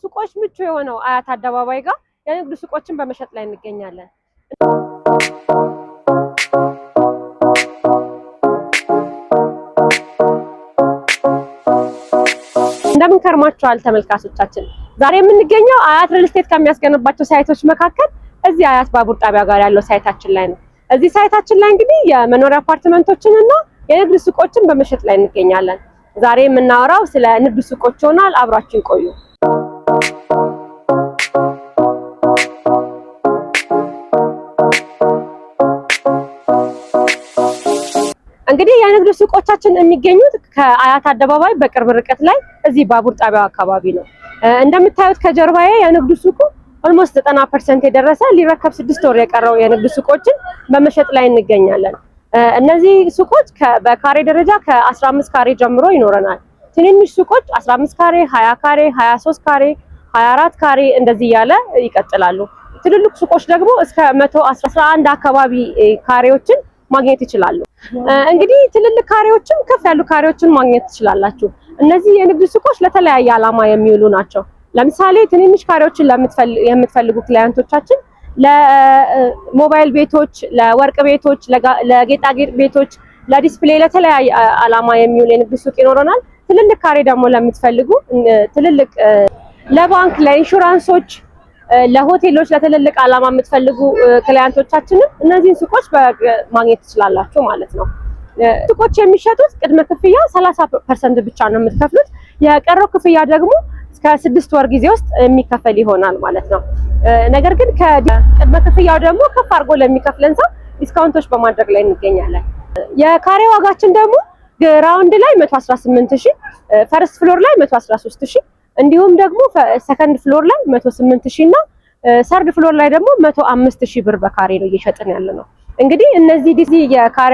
ሱቆች ምቹ የሆነው አያት አደባባይ ጋር የንግድ ሱቆችን በመሸጥ ላይ እንገኛለን። እንደምን ከርማችኋል ተመልካቾቻችን? ዛሬ የምንገኘው አያት ሪል ስቴት ከሚያስገነባቸው ሳይቶች መካከል እዚህ አያት ባቡር ጣቢያ ጋር ያለው ሳይታችን ላይ ነው። እዚህ ሳይታችን ላይ እንግዲህ የመኖሪያ አፓርትመንቶችን እና የንግድ ሱቆችን በመሸጥ ላይ እንገኛለን። ዛሬ የምናወራው ስለ ንግድ ሱቆች ይሆናል። አብራችን ቆዩ። እንግዲህ የንግድ ሱቆቻችን የሚገኙት ከአያት አደባባይ በቅርብ ርቀት ላይ እዚህ ባቡር ጣቢያው አካባቢ ነው። እንደምታዩት ከጀርባዬ የንግድ ሱቁ ኦልሞስት 90% የደረሰ ሊረከብ 6 ወር የቀረው የንግድ ሱቆችን በመሸጥ ላይ እንገኛለን። እነዚህ ሱቆች በካሬ ደረጃ ከ15 ካሬ ጀምሮ ይኖረናል። ትንንሽ ሱቆች 15 ካሬ፣ 20 ካሬ፣ 23 ካሬ፣ 24 ካሬ እንደዚህ ያለ ይቀጥላሉ። ትልልቅ ሱቆች ደግሞ እስከ 111 አካባቢ ካሬዎችን ማግኘት ይችላሉ። እንግዲህ ትልልቅ ካሬዎችን ከፍ ያሉ ካሬዎችን ማግኘት ትችላላችሁ። እነዚህ የንግድ ሱቆች ለተለያየ ዓላማ የሚውሉ ናቸው። ለምሳሌ ትንንሽ ካሬዎችን የምትፈልጉ ክላይንቶቻችን ለሞባይል ቤቶች፣ ለወርቅ ቤቶች፣ ለጌጣጌጥ ቤቶች፣ ለዲስፕሌይ ለተለያየ ዓላማ የሚውል የንግድ ሱቅ ይኖረናል። ትልልቅ ካሬ ደግሞ ለምትፈልጉ ትልልቅ ለባንክ፣ ለኢንሹራንሶች፣ ለሆቴሎች፣ ለትልልቅ ዓላማ የምትፈልጉ ክላይንቶቻችንን እነዚህን ሱቆች ማግኘት ትችላላችሁ ማለት ነው። ሱቆች የሚሸጡት ቅድመ ክፍያ 30% ብቻ ነው የምትከፍሉት። የቀረው ክፍያ ደግሞ እስከ 6 ወር ጊዜ ውስጥ የሚከፈል ይሆናል ማለት ነው። ነገር ግን ከቅድመ ክፍያው ደግሞ ከፍ አድርጎ ለሚከፍለን ሰው ዲስካውንቶች በማድረግ ላይ እንገኛለን። የካሬ ዋጋችን ደግሞ ግራውንድ ላይ 118000፣ ፈርስት ፍሎር ላይ 113000፣ እንዲሁም ደግሞ ሰከንድ ፍሎር ላይ 108000 እና ሰርድ ፍሎር ላይ ደግሞ 105000 ብር በካሬ ነው እየሸጥን ያለነው። እንግዲህ እነዚህ የካሬ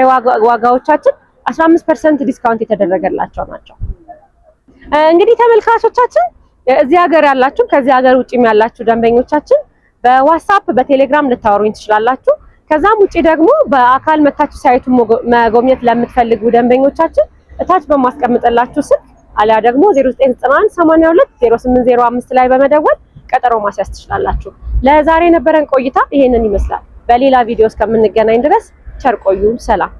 ዋጋዎቻችን 15% ዲስካውንት የተደረገላቸው ናቸው። እንግዲህ ተመልካቾቻችን እዚህ ሀገር ያላችሁ ከዚህ ሀገር ውጪም ያላችሁ ደንበኞቻችን በዋትስአፕ በቴሌግራም ልታወሩኝ ትችላላችሁ። ከዛም ውጪ ደግሞ በአካል መታችሁ ሳይቱን መጎብኘት ለምትፈልጉ ደንበኞቻችን እታች በማስቀምጥላችሁ ስልክ አሊያ ደግሞ 0991820805 ላይ በመደወል ቀጠሮ ማስያዝ ትችላላችሁ። ለዛሬ የነበረን ቆይታ ይሄንን ይመስላል። በሌላ ቪዲዮ እስከምንገናኝ ድረስ ቸር ቆዩ። ሰላም።